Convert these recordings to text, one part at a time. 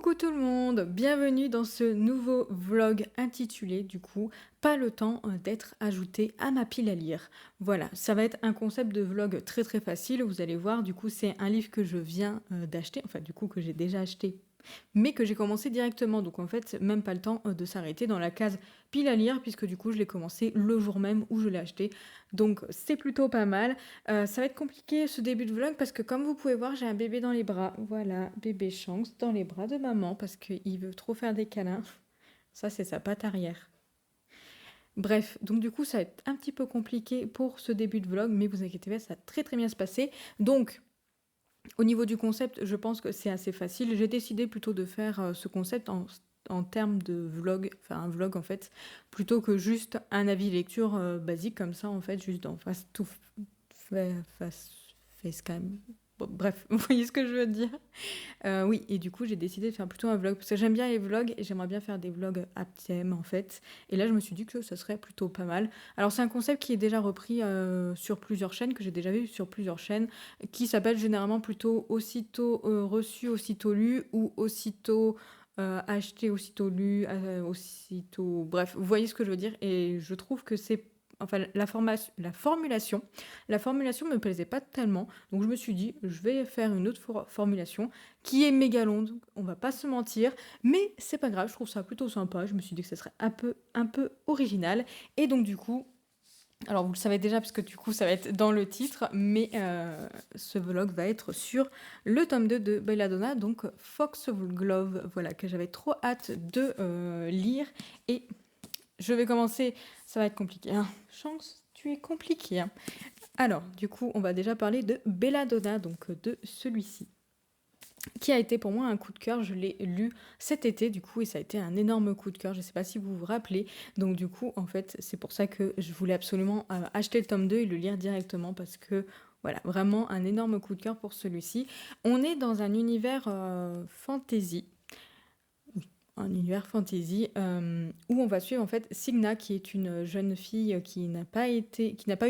Coucou tout le monde, bienvenue dans ce nouveau vlog intitulé du coup Pas le temps d'être ajouté à ma pile à lire. Voilà, ça va être un concept de vlog très très facile, vous allez voir, du coup c'est un livre que je viens d'acheter, enfin du coup que j'ai déjà acheté mais que j'ai commencé directement. Donc en fait, même pas le temps de s'arrêter dans la case pile à lire, puisque du coup, je l'ai commencé le jour même où je l'ai acheté. Donc c'est plutôt pas mal. Ça va être compliqué ce début de vlog, parce que comme vous pouvez voir, j'ai un bébé dans les bras. Voilà, bébé Shanks dans les bras de maman, parce qu'il veut trop faire des câlins. Ça, c'est sa patte arrière. Bref, donc du coup, ça va être un petit peu compliqué pour ce début de vlog, mais vous inquiétez pas, ça va très très bien se passer. Donc, au niveau du concept, je pense que c'est assez facile. J'ai décidé plutôt de faire ce concept en termes de vlog, enfin un vlog en fait, plutôt que juste un avis lecture basique comme ça en fait, juste en face tout face facecam. Bon, bref, vous voyez ce que je veux dire. Oui, et du coup, j'ai décidé de faire plutôt un vlog parce que j'aime bien les vlogs et j'aimerais bien faire des vlogs à thème en fait. Et là, je me suis dit que ça serait plutôt pas mal. Alors, c'est un concept qui est déjà repris sur plusieurs chaînes, que j'ai déjà vu sur plusieurs chaînes, qui s'appelle généralement plutôt aussitôt reçu, aussitôt lu ou aussitôt acheté, aussitôt lu, aussitôt. Bref, vous voyez ce que je veux dire. Et je trouve que c'est. Enfin, la formulation me plaisait pas tellement, donc je me suis dit, je vais faire une autre formulation qui est méga longue, on va pas se mentir, mais c'est pas grave, je trouve ça plutôt sympa, je me suis dit que ce serait un peu original, et donc du coup, alors vous le savez déjà parce que du coup ça va être dans le titre, mais ce vlog va être sur le tome 2 de Belladonna, donc Foxglove, voilà, que j'avais trop hâte de lire, et je vais commencer, ça va être compliqué, hein. Chance, tu es compliqué, hein. Alors, du coup, on va déjà parler de Belladonna, donc de celui-ci, qui a été pour moi un coup de cœur. Je l'ai lu cet été, du coup, et ça a été un énorme coup de cœur. Je ne sais pas si vous vous rappelez. Donc, du coup, en fait, c'est pour ça que je voulais absolument acheter le tome 2 et le lire directement, parce que, voilà, vraiment un énorme coup de cœur pour celui-ci. On est dans un univers fantasy, un univers fantasy où on va suivre en fait Signa, qui est une jeune fille qui n'a pas eu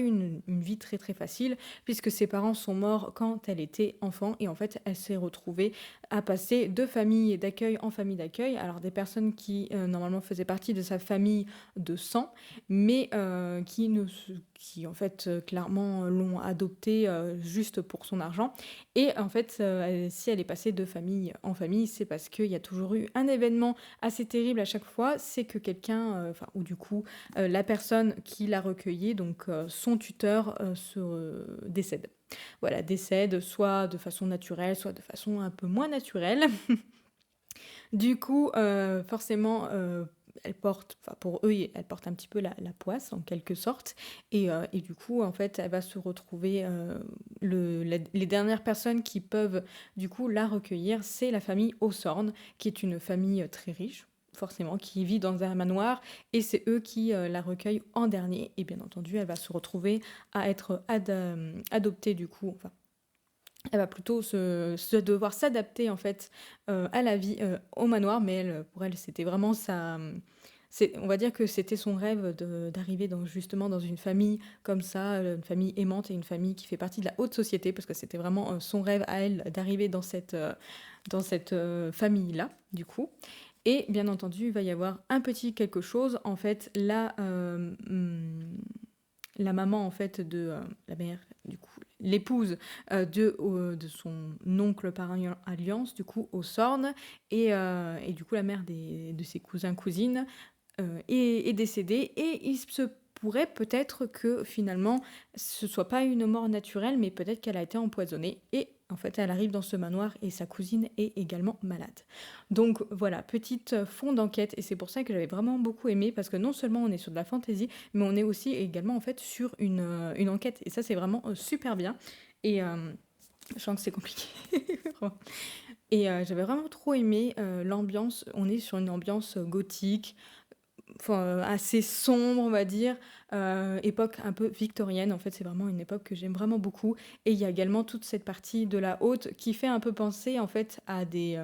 une vie très très facile, puisque ses parents sont morts quand elle était enfant, et en fait elle s'est retrouvée à passer de famille d'accueil en famille d'accueil. Alors des personnes qui normalement faisaient partie de sa famille de sang, mais qui en fait clairement l'ont adoptée juste pour son argent. Et en fait, si elle est passée de famille en famille, c'est parce qu'il y a toujours eu un événement assez terrible à chaque fois, c'est que quelqu'un, ou du coup, la personne qui l'a recueilli, donc son tuteur, décède. Voilà, décède soit de façon naturelle, soit de façon un peu moins naturelle. Du coup, forcément, elle porte, enfin pour eux, elle porte un petit peu la poisse en quelque sorte, et du coup, en fait, elle va se retrouver. Les dernières personnes qui peuvent du coup la recueillir, c'est la famille Hawthorne, qui est une famille très riche, forcément, qui vit dans un manoir, et c'est eux qui la recueillent en dernier. Et bien entendu, elle va se retrouver à être adoptée du coup, enfin elle va plutôt devoir s'adapter en fait à la vie au manoir, mais pour elle, c'était vraiment on va dire que c'était son rêve d'arriver justement dans une famille comme ça, une famille aimante et une famille qui fait partie de la haute société, parce que c'était vraiment son rêve à elle d'arriver dans cette famille-là, du coup. Et bien entendu, il va y avoir un petit quelque chose. En fait, la maman en fait de la mère, du coup l'épouse de son oncle par alliance, du coup au Sorne, et du coup la mère de ses cousins cousines est décédée, et il se pourrait peut-être que finalement ce soit pas une mort naturelle, mais peut-être qu'elle a été empoisonnée, et en fait elle arrive dans ce manoir et sa cousine est également malade. Donc voilà, petite fond d'enquête, et c'est pour ça que j'avais vraiment beaucoup aimé, parce que non seulement on est sur de la fantasy, mais on est aussi également en fait sur une enquête, et ça c'est vraiment super bien. Et je sens que c'est compliqué. Et j'avais vraiment trop aimé l'ambiance. On est sur une ambiance gothique, assez sombre, on va dire, époque un peu victorienne. En fait, c'est vraiment une époque que j'aime vraiment beaucoup. Et il y a également toute cette partie de la haute qui fait un peu penser en fait à des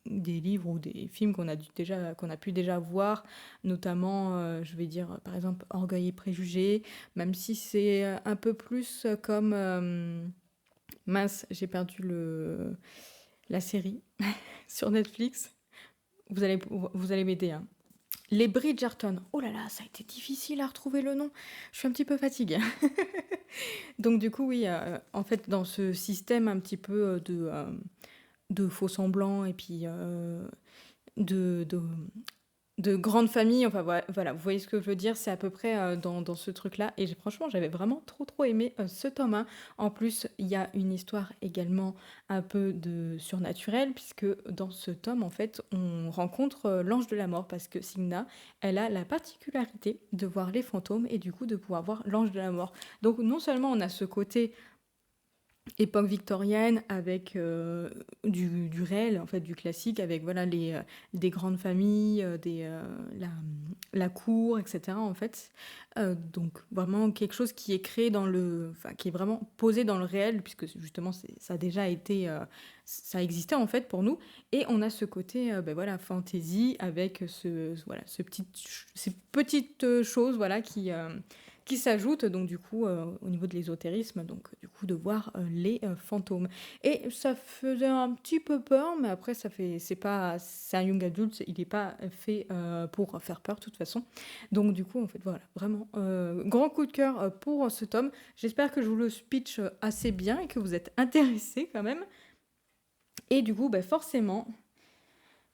livres ou des films qu'on a pu déjà voir, notamment, je vais dire par exemple Orgueil et Préjugés, même si c'est un peu plus comme mince, j'ai perdu la série sur Netflix. vous allez m'aider, hein. Les Bridgerton. Oh là là, ça a été difficile à retrouver le nom. Je suis un petit peu fatiguée. Donc du coup, oui, en fait, dans ce système un petit peu de faux semblants et puis de grandes familles, enfin voilà, vous voyez ce que je veux dire, c'est à peu près dans ce truc-là. Et franchement, j'avais vraiment trop aimé ce tome 1. En plus, il y a une histoire également un peu de surnaturel, puisque dans ce tome, en fait, on rencontre l'ange de la mort, parce que Signa, elle a la particularité de voir les fantômes et du coup de pouvoir voir l'ange de la mort. Donc non seulement on a ce côté époque victorienne avec du réel, en fait, du classique, avec voilà des grandes familles, la cour, etc. En fait, donc vraiment quelque chose qui est créé enfin qui est vraiment posé dans le réel, puisque justement ça a déjà été, ça existait en fait pour nous, et on a ce côté, ben voilà, fantasy avec voilà ces petites choses voilà qui s'ajoutent donc du coup au niveau de l'ésotérisme, donc du coup de voir les fantômes. Et ça faisait un petit peu peur, mais après c'est un young adult, il n'est pas fait pour faire peur de toute façon. Donc du coup en fait voilà, vraiment grand coup de cœur pour ce tome. J'espère que je vous le speech assez bien et que vous êtes intéressés quand même. Et du coup bah, forcément,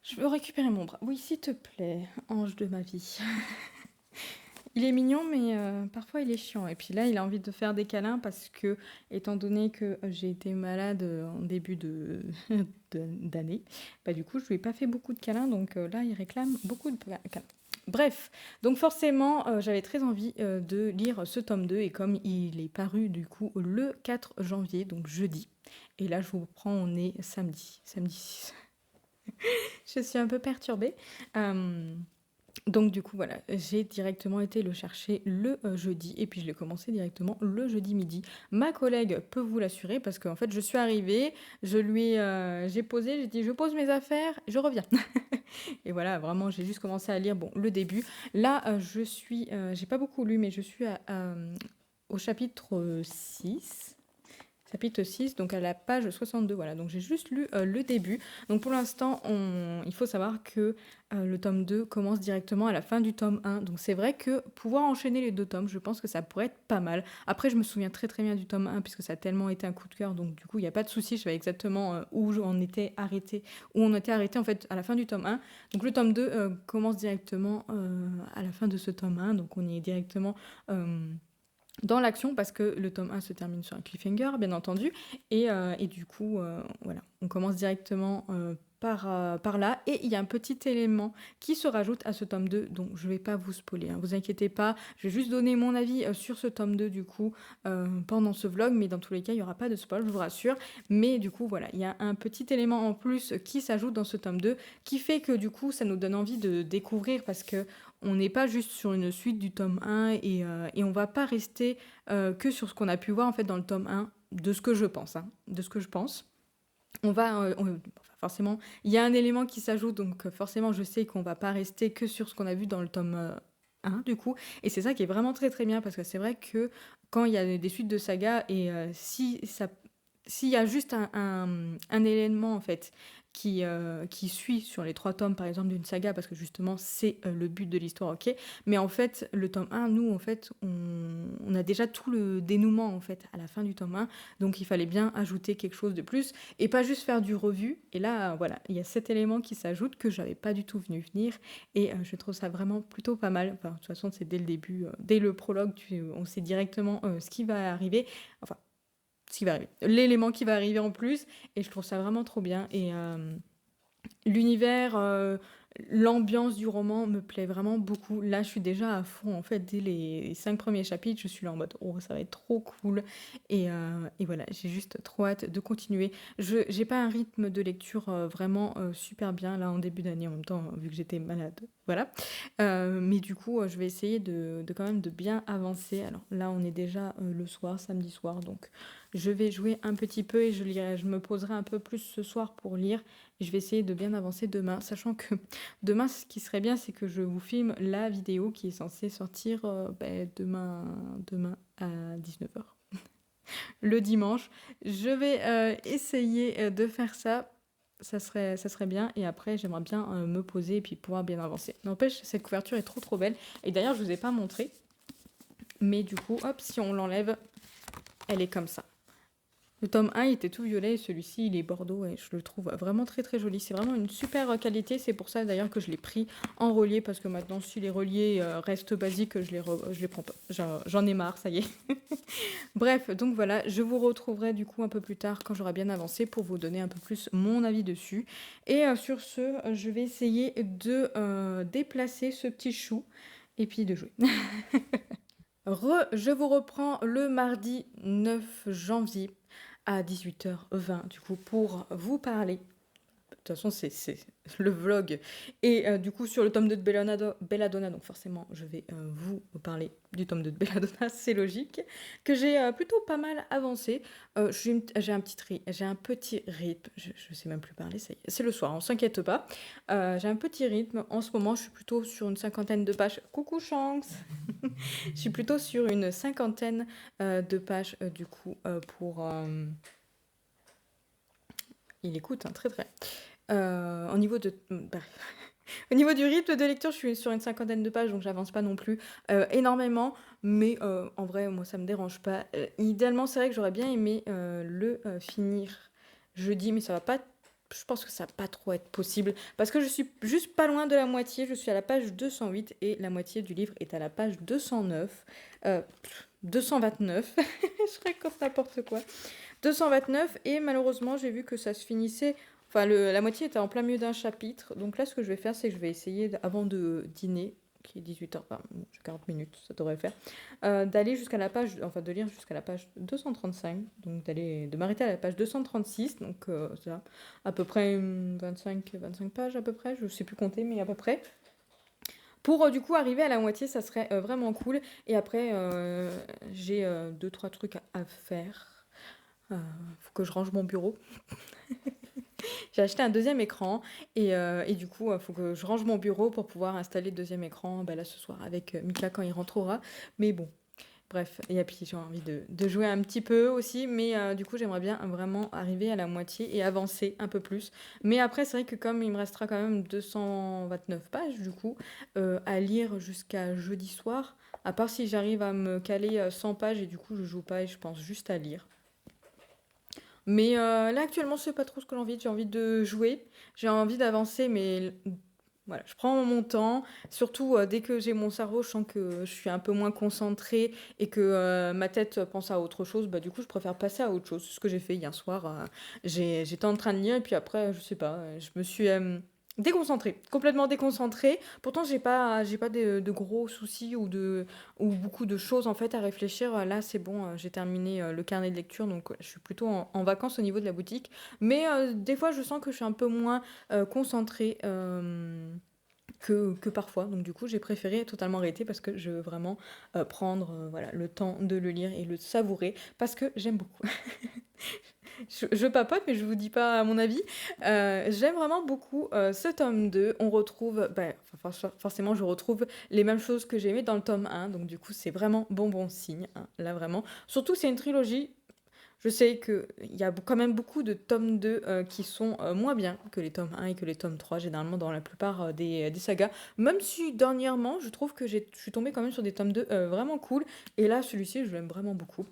je veux récupérer mon bras. Oui s'il te plaît, ange de ma vie. Il est mignon, mais parfois il est chiant. Et puis là, il a envie de faire des câlins parce que, étant donné que j'ai été malade en début d'année, bah, du coup, je lui ai pas fait beaucoup de câlins. Donc là, il réclame beaucoup de câlins. Bref, donc forcément, j'avais très envie de lire ce tome 2. Et comme il est paru du coup le 4 janvier, donc jeudi, et là, je vous prends, on est samedi 6. Je suis un peu perturbée. Donc du coup voilà, j'ai directement été le chercher le jeudi et puis je l'ai commencé directement le jeudi midi. Ma collègue peut vous l'assurer parce qu'en fait je suis arrivée, j'ai posé, j'ai dit je pose mes affaires, je reviens. Et voilà, vraiment j'ai juste commencé à lire bon le début. Là j'ai pas beaucoup lu mais je suis au chapitre 6. Chapitre 6, donc à la page 62, voilà. Donc j'ai juste lu le début. Donc pour l'instant, il faut savoir que le tome 2 commence directement à la fin du tome 1. Donc c'est vrai que pouvoir enchaîner les deux tomes, je pense que ça pourrait être pas mal. Après, je me souviens très bien du tome 1 puisque ça a tellement été un coup de cœur. Donc du coup, il n'y a pas de souci, je savais exactement où on était arrêté. Où on était arrêté en fait à la fin du tome 1. Donc le tome 2 commence directement à la fin de ce tome 1. Donc on y est directement dans l'action parce que le tome 1 se termine sur un cliffhanger bien entendu et du coup voilà on commence directement par là et il y a un petit élément qui se rajoute à ce tome 2 donc je vais pas vous spoiler hein, vous inquiétez pas, je vais juste donner mon avis sur ce tome 2 du coup pendant ce vlog, mais dans tous les cas il n'y aura pas de spoil, je vous rassure, mais du coup voilà il y a un petit élément en plus qui s'ajoute dans ce tome 2 qui fait que du coup ça nous donne envie de découvrir parce que on n'est pas juste sur une suite du tome 1 et on va pas rester que sur ce qu'on a pu voir en fait dans le tome 1, de ce que je pense. Hein, de ce que je pense. Forcément, il y a un élément qui s'ajoute, donc forcément je sais qu'on va pas rester que sur ce qu'on a vu dans le tome 1 du coup. Et c'est ça qui est vraiment très bien parce que c'est vrai que quand il y a des suites de sagas et s'il y a juste un élément en fait qui suit sur les 3 tomes par exemple d'une saga parce que justement c'est le but de l'histoire, ok, mais en fait le tome 1 nous en fait on a déjà tout le dénouement en fait à la fin du tome 1, donc il fallait bien ajouter quelque chose de plus et pas juste faire du revu, et là voilà il y a cet élément qui s'ajoute que j'avais pas du tout vu venir et je trouve ça vraiment plutôt pas mal. Enfin, de toute façon c'est dès le début, dès le prologue on sait directement ce qui va arriver, enfin ce qui va arriver, l'élément qui va arriver en plus, et je trouve ça vraiment trop bien. Et l'univers, l'ambiance du roman me plaît vraiment beaucoup. Là, je suis déjà à fond, en fait, dès les 5 premiers chapitres, je suis là en mode oh, ça va être trop cool. Et voilà, j'ai juste trop hâte de continuer. J'ai pas un rythme de lecture vraiment super bien là en début d'année, en même temps, vu que j'étais malade. Voilà. Mais du coup, je vais essayer de quand même de bien avancer. Alors là, on est déjà le soir, samedi soir, donc je vais jouer un petit peu et je me poserai un peu plus ce soir pour lire. Et je vais essayer de bien avancer demain, sachant que demain, ce qui serait bien, c'est que je vous filme la vidéo qui est censée sortir demain à 19 h. Le dimanche. Je vais essayer de faire ça. ça serait bien. Et après, j'aimerais bien me poser et puis pouvoir bien avancer. N'empêche, cette couverture est trop trop belle. Et d'ailleurs, je vous ai pas montré. Mais du coup, hop, si on l'enlève, elle est comme ça. Le tome 1, il était tout violet et celui-ci, il est bordeaux et je le trouve vraiment très très joli. C'est vraiment une super qualité. C'est pour ça d'ailleurs que je l'ai pris en relié parce que maintenant, si les reliés restent basiques, je les prends pas. J'en ai marre, ça y est. Bref, donc voilà, je vous retrouverai du coup un peu plus tard quand j'aurai bien avancé pour vous donner un peu plus mon avis dessus. Et sur ce, je vais essayer de déplacer ce petit chou et puis de jouer. Je vous reprends le mardi 9 janvier à 18h20 du coup pour vous parler. De toute façon, c'est le vlog. Et du coup, sur le tome 2 de Belladonna, donc forcément, je vais vous parler du tome 2 de Belladonna, c'est logique, que j'ai plutôt pas mal avancé. J'ai un petit rythme, je sais même plus parler, ça y est, c'est le soir, on s'inquiète pas. J'ai un petit rythme, en ce moment, je suis plutôt sur une cinquantaine de pages. Coucou Shanks. Je suis plutôt sur une cinquantaine de pages, du coup, pour... Il écoute, hein, très très. Au niveau de... Au niveau du rythme de lecture, je suis sur une cinquantaine de pages, donc j'avance pas non plus énormément. Mais en vrai, moi, ça me dérange pas. Idéalement, c'est vrai que j'aurais bien aimé le finir jeudi, mais ça va pas... Je pense que ça va pas trop être possible. Parce que je suis juste pas loin de la moitié. Je suis à la page 208 et la moitié du livre est à la page 209. 229. Je raconte n'importe quoi. 229 et malheureusement j'ai vu que ça se finissait, enfin la moitié était en plein milieu d'un chapitre, donc là ce que je vais faire c'est que je vais essayer avant de dîner, qui est 18h, enfin 40 minutes ça devrait faire, d'aller jusqu'à la page, enfin de lire jusqu'à la page 235, donc de m'arrêter à la page 236, donc ça à peu près 25 pages à peu près, je sais plus compter mais à peu près. Pour du coup arriver à la moitié, ça serait vraiment cool. Et après, j'ai deux, trois trucs à faire. Faut que je range mon bureau. J'ai acheté un deuxième écran et du coup, faut que je range mon bureau pour pouvoir installer le deuxième écran là ce soir avec Mika quand il rentrera. Mais bon, bref. Et puis j'ai envie de jouer un petit peu aussi, mais du coup j'aimerais bien vraiment arriver à la moitié et avancer un peu plus. Mais après c'est vrai que comme il me restera quand même 229 pages du coup à lire jusqu'à jeudi soir, à part si j'arrive à me caler 100 pages et du coup je joue pas et je pense juste à lire. Mais là, actuellement, c'est pas trop ce que j'ai envie. J'ai envie de jouer, j'ai envie d'avancer, mais voilà, je prends mon temps. Surtout dès que j'ai mon cerveau, je sens que je suis un peu moins concentrée et que ma tête pense à autre chose. Bah, du coup, je préfère passer à autre chose. C'est ce que j'ai fait hier soir. J'étais en train de lire et puis après, je sais pas, je me suis déconcentrée, complètement déconcentrée. Pourtant, j'ai pas de gros soucis ou beaucoup de choses en fait à réfléchir. Là, c'est bon, j'ai terminé le carnet de lecture, donc je suis plutôt en vacances au niveau de la boutique. Mais des fois, je sens que je suis un peu moins concentrée que parfois. Donc du coup, j'ai préféré totalement arrêter parce que je veux vraiment prendre voilà, le temps de le lire et le savourer parce que j'aime beaucoup. Je papote, mais je vous dis pas mon avis. J'aime vraiment beaucoup ce tome 2. On retrouve, forcément, je retrouve les mêmes choses que j'ai aimées dans le tome 1. Donc, du coup, c'est vraiment bon signe, hein, là, vraiment. Surtout, c'est une trilogie. Je sais qu'il y a quand même beaucoup de tomes 2 qui sont moins bien que les tomes 1 et que les tomes 3, généralement dans la plupart des sagas. Même si dernièrement, je trouve que je suis tombée quand même sur des tomes 2 vraiment cool. Et là, celui-ci, je l'aime vraiment beaucoup.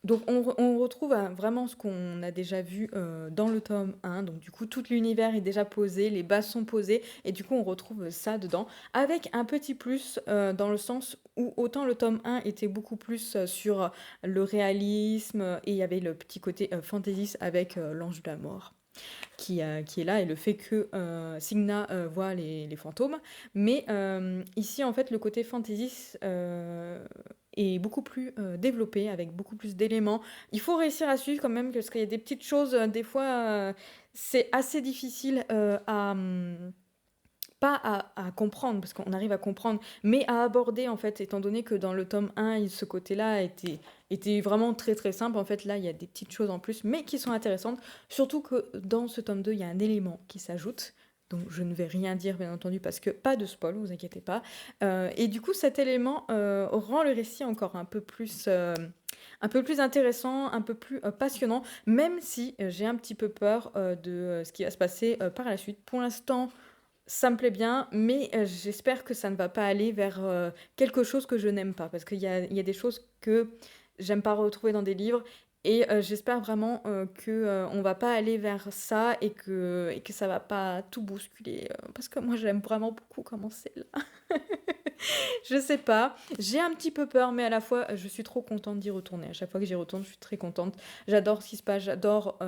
Donc on retrouve vraiment ce qu'on a déjà vu dans le tome 1. Donc du coup, tout l'univers est déjà posé, les bases sont posées, et du coup, on retrouve ça dedans, avec un petit plus dans le sens où autant le tome 1 était beaucoup plus sur le réalisme, et il y avait le petit côté fantasy avec l'ange de la mort. Qui est là et le fait que Signa voit les fantômes. Mais ici, en fait, le côté fantasy est beaucoup plus développé, avec beaucoup plus d'éléments. Il faut réussir à suivre quand même, parce qu'il y a des petites choses, des fois, c'est assez difficile pas à comprendre, parce qu'on arrive à comprendre, mais à aborder, en fait, étant donné que dans le tome 1, ce côté-là était vraiment très très simple. En fait, là, il y a des petites choses en plus, mais qui sont intéressantes. Surtout que dans ce tome 2, il y a un élément qui s'ajoute. Donc, je ne vais rien dire, bien entendu, parce que pas de spoil, vous inquiétez pas. Et du coup, cet élément rend le récit encore un peu plus Un peu plus intéressant, un peu plus, passionnant, même si, j'ai un petit peu peur, de, ce qui va se passer, par la suite. Pour l'instant, ça me plaît bien, mais, j'espère que ça ne va pas aller vers, quelque chose que je n'aime pas. Parce qu'il y a des choses que j'aime pas retrouver dans des livres et j'espère vraiment, que, on va pas aller vers ça et que ça va pas tout bousculer, parce que moi j'aime vraiment beaucoup comment c'est là. Je sais pas, j'ai un petit peu peur, mais à la fois, je suis trop contente d'y retourner. À chaque fois que j'y retourne, je suis très contente. J'adore ce qui se passe, j'adore,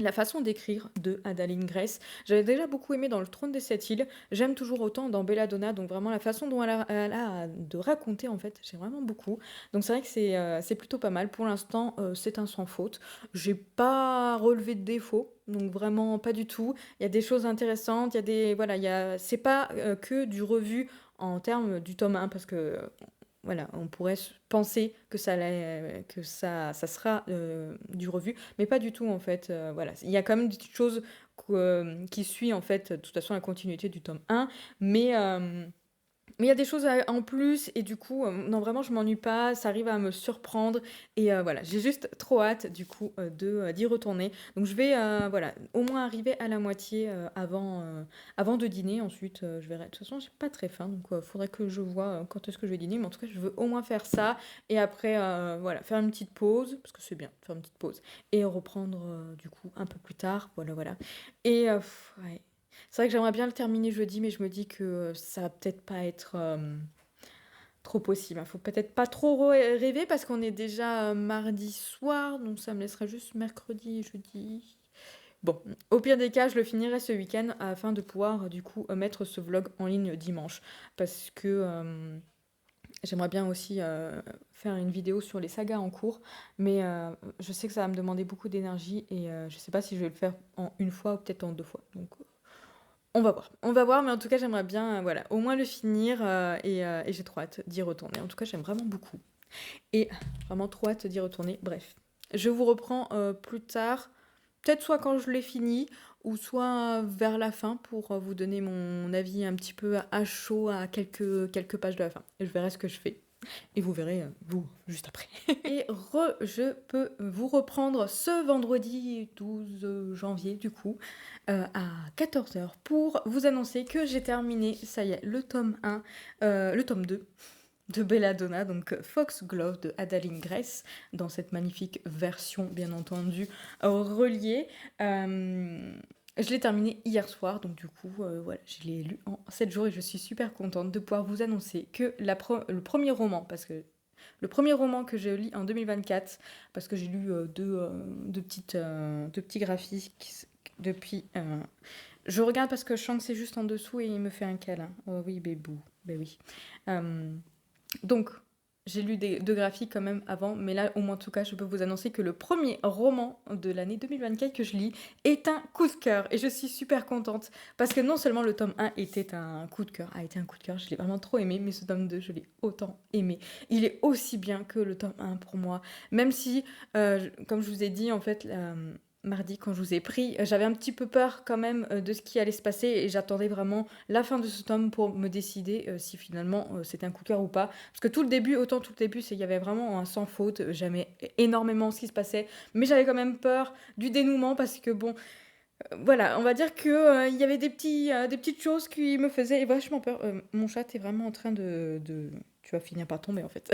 la façon d'écrire de Adaline Grace. J'avais déjà beaucoup aimé dans Le Trône des Sept Îles. J'aime toujours autant dans Belladonna, donc vraiment la façon dont elle a de raconter, en fait, j'ai vraiment beaucoup. Donc c'est vrai que c'est plutôt pas mal. Pour l'instant, c'est un sans faute. J'ai pas relevé de défauts, donc vraiment pas du tout. Il y a des choses intéressantes, il y a des voilà, c'est pas, que du revu en termes du tome 1 parce que, voilà, on pourrait penser que ça sera du revu, mais pas du tout en fait. Voilà, il y a quand même des petites choses qui suivent en fait, de toute façon, la continuité du tome 1, mais mais il y a des choses en plus et du coup, non vraiment je m'ennuie pas, ça arrive à me surprendre et voilà, j'ai juste trop hâte du coup, d'y retourner. Donc je vais, voilà, au moins arriver à la moitié, avant de dîner. Ensuite, je verrai. De toute façon, j'ai pas très faim, donc faudrait que je vois, quand est-ce que je vais dîner. Mais en tout cas, je veux au moins faire ça et après, voilà, faire une petite pause, parce que c'est bien de faire une petite pause et reprendre, du coup un peu plus tard. Voilà, voilà et ouais. C'est vrai que j'aimerais bien le terminer jeudi, mais je me dis que ça va peut-être pas être trop possible. Il faut peut-être pas trop rêver parce qu'on est déjà mardi soir, donc ça me laisserait juste mercredi et jeudi. Bon, au pire des cas, je le finirai ce week-end afin de pouvoir du coup mettre ce vlog en ligne dimanche. Parce que j'aimerais bien aussi faire une vidéo sur les sagas en cours, mais je sais que ça va me demander beaucoup d'énergie et je sais pas si je vais le faire en une fois ou peut-être en deux fois. Donc on va voir. On va voir, mais en tout cas, j'aimerais bien, voilà, au moins le finir et j'ai trop hâte d'y retourner. En tout cas, j'aime vraiment beaucoup. Et vraiment trop hâte d'y retourner. Bref, je vous reprends plus tard, peut-être soit quand je l'ai fini, ou soit vers la fin pour vous donner mon avis un petit peu à chaud à quelques pages de la fin. Et je verrai ce que je fais. Et vous verrez, vous, juste après. Et je peux vous reprendre ce vendredi 12 janvier, du coup, à 14 h pour vous annoncer que j'ai terminé, ça y est, le tome 1, le tome 2 de Belladonna, donc Foxglove de Adaline Grace, dans cette magnifique version, bien entendu, reliée. Je l'ai terminé hier soir, donc du coup, voilà, je l'ai lu en 7 jours et je suis super contente de pouvoir vous annoncer que le premier roman, parce que le premier roman que j'ai lu en 2024, parce que j'ai lu deux petits graphiques depuis... je regarde parce que je sens que c'est juste en dessous et il me fait un câlin. Oh oui, bébou, ben oui. Euh, donc, j'ai lu deux graphiques quand même avant, mais là, au moins, en tout cas, je peux vous annoncer que le premier roman de l'année 2024 que je lis est un coup de cœur. Et je suis super contente parce que non seulement le tome 1 était un coup de cœur, a été un coup de cœur, je l'ai vraiment trop aimé, mais ce tome 2, je l'ai autant aimé. Il est aussi bien que le tome 1 pour moi, même si, comme je vous ai dit, en fait, mardi, quand je vous ai pris, j'avais un petit peu peur quand même de ce qui allait se passer et j'attendais vraiment la fin de ce tome pour me décider si finalement c'était un coup de cœur ou pas. Parce que tout le début, il y avait vraiment un sans faute, j'aimais énormément ce qui se passait, mais j'avais quand même peur du dénouement parce que bon, voilà, on va dire que il y avait des petites choses qui me faisaient vachement peur. Mon chat est vraiment en train Tu vas finir par tomber en fait.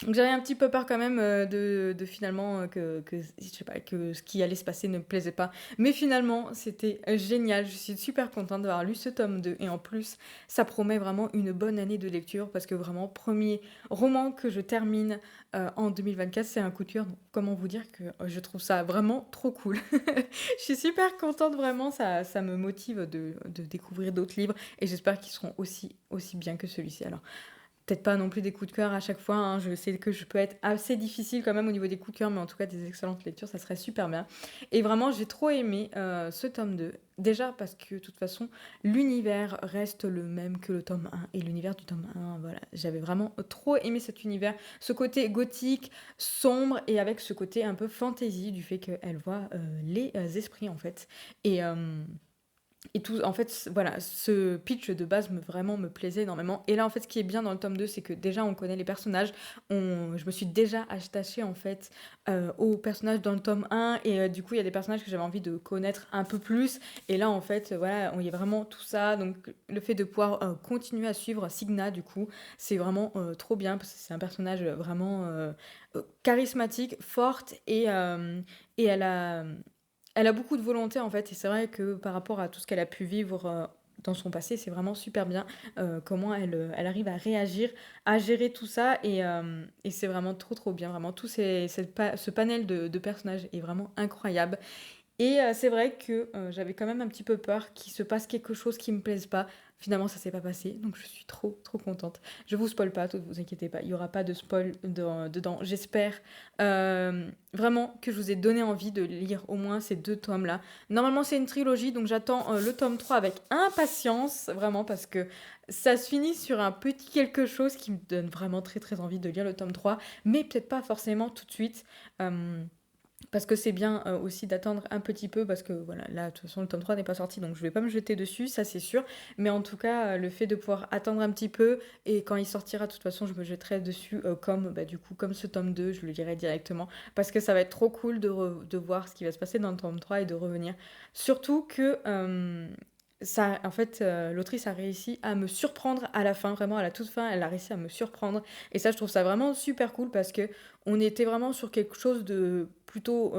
Donc j'avais un petit peu peur quand même de finalement je sais pas, que ce qui allait se passer ne me plaisait pas. Mais finalement, c'était génial. Je suis super contente d'avoir lu ce tome 2. Et en plus, ça promet vraiment une bonne année de lecture parce que vraiment, premier roman que je termine en 2024, c'est un coup de cœur. Donc, comment vous dire que je trouve ça vraiment trop cool. Je suis super contente, vraiment. Ça me motive de découvrir d'autres livres et j'espère qu'ils seront aussi bien que celui-ci. Alors, peut-être pas non plus des coups de cœur à chaque fois, hein. Je sais que je peux être assez difficile quand même au niveau des coups de cœur, mais en tout cas des excellentes lectures, ça serait super bien. Et vraiment, j'ai trop aimé ce tome 2. Déjà parce que de toute façon, l'univers reste le même que le tome 1. Et l'univers du tome 1, voilà, j'avais vraiment trop aimé cet univers. Ce côté gothique, sombre, et avec ce côté un peu fantasy du fait qu'elle voit les esprits en fait. Et... et tout, en fait, voilà, ce pitch de base vraiment me plaisait énormément. Et là, en fait, ce qui est bien dans le tome 2, c'est que déjà, on connaît les personnages. Je me suis déjà attachée, en fait, aux personnages dans le tome 1. Et du coup, il y a des personnages que j'avais envie de connaître un peu plus. Et là, en fait, voilà, il y a vraiment tout ça. Donc, le fait de pouvoir continuer à suivre Signa, du coup, c'est vraiment trop bien. Parce que c'est un personnage vraiment charismatique, forte. Et elle a beaucoup de volonté en fait, et c'est vrai que par rapport à tout ce qu'elle a pu vivre dans son passé, c'est vraiment super bien comment elle arrive à réagir, à gérer tout ça, et c'est vraiment trop trop bien, vraiment tout ce panel de personnages est vraiment incroyable. Et c'est vrai que j'avais quand même un petit peu peur qu'il se passe quelque chose qui me plaise pas. Finalement, ça s'est pas passé, donc je suis trop trop contente. Je vous spoil pas, ne vous inquiétez pas, il y aura pas de spoil dedans. J'espère vraiment que je vous ai donné envie de lire au moins ces 2 tomes-là. Normalement, c'est une trilogie, donc j'attends le tome 3 avec impatience, vraiment, parce que ça se finit sur un petit quelque chose qui me donne vraiment très très envie de lire le tome 3, mais peut-être pas forcément tout de suite. Euh, Parce que c'est bien aussi d'attendre un petit peu, parce que voilà, là, de toute façon, le tome 3 n'est pas sorti, donc je vais pas me jeter dessus, ça c'est sûr. Mais en tout cas, le fait de pouvoir attendre un petit peu, et quand il sortira, de toute façon, je me jetterai dessus comme, bah, du coup, comme ce tome 2, je le lirai directement. Parce que ça va être trop cool de voir ce qui va se passer dans le tome 3 et de revenir. Surtout que ça, en fait, l'autrice a réussi à me surprendre à la fin, vraiment à la toute fin, elle a réussi à me surprendre. Et ça, je trouve ça vraiment super cool parce que on était vraiment sur quelque chose de plutôt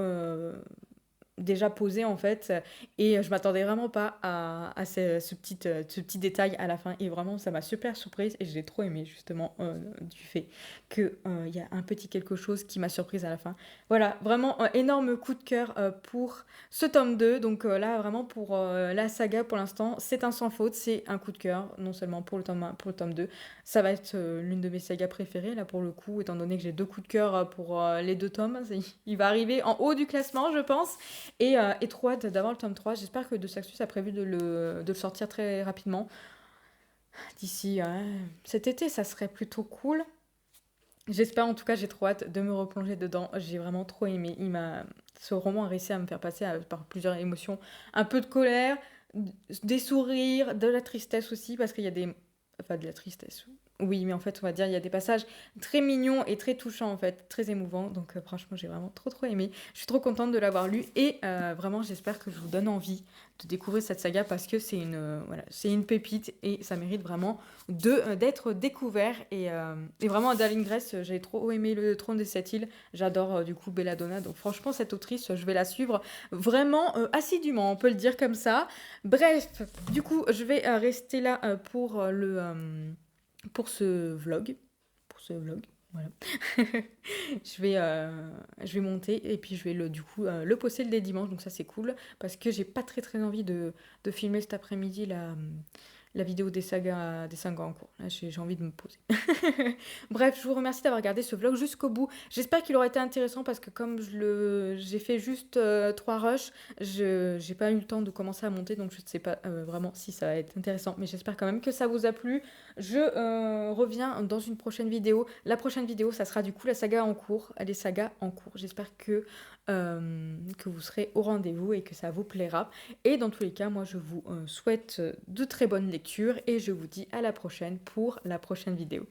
déjà posé en fait, et je m'attendais vraiment pas à ce petit détail à la fin, et vraiment ça m'a super surprise et j'ai trop aimé justement du fait que il y a un petit quelque chose qui m'a surprise à la fin. Voilà, vraiment un énorme coup de cœur pour ce tome 2. Donc là vraiment pour la saga pour l'instant, c'est un sans faute, c'est un coup de cœur, non seulement pour le tome 1, pour le tome 2. Ça va être l'une de mes sagas préférées là pour le coup, étant donné que j'ai 2 coups de cœur pour les 2 tomes. Il va arriver en haut du classement je pense. Et trop hâte d'avoir le tome 3. J'espère que De Saxus a prévu de le sortir très rapidement. D'ici cet été, ça serait plutôt cool. J'espère, en tout cas, j'ai trop hâte de me replonger dedans. J'ai vraiment trop aimé. Ce roman a réussi à me faire passer par plusieurs émotions. Un peu de colère, des sourires, de la tristesse aussi, parce qu'il y a des... Enfin, de la tristesse. Oui, mais en fait, on va dire, il y a des passages très mignons et très touchants, en fait, très émouvants. Donc, franchement, j'ai vraiment trop, trop aimé. Je suis trop contente de l'avoir lu. Et vraiment, j'espère que je vous donne envie de découvrir cette saga parce que voilà, c'est une pépite et ça mérite vraiment d'être découvert. Et vraiment, Darling Grace, j'ai trop aimé Le Trône des Sept Îles. J'adore du coup Belladonna. Donc franchement, cette autrice, je vais la suivre vraiment assidûment, on peut le dire comme ça. Bref, du coup, je vais rester là pour ce vlog. Pour ce vlog. Voilà. Je vais monter et puis je vais du coup le poster le dimanche, donc ça c'est cool parce que j'ai pas très très envie de filmer cet après-midi la vidéo des sagas en cours. Là, j'ai envie de me poser. Bref, je vous remercie d'avoir regardé ce vlog jusqu'au bout. J'espère qu'il aura été intéressant parce que comme j'ai fait juste 3 rushs, j'ai pas eu le temps de commencer à monter, donc je ne sais pas vraiment si ça va être intéressant. Mais j'espère quand même que ça vous a plu. Je reviens dans une prochaine vidéo. La prochaine vidéo, ça sera du coup la saga en cours, les sagas en cours. J'espère que vous serez au rendez-vous et que ça vous plaira. Et dans tous les cas, moi, je vous souhaite de très bonnes lectures et je vous dis à la prochaine pour la prochaine vidéo.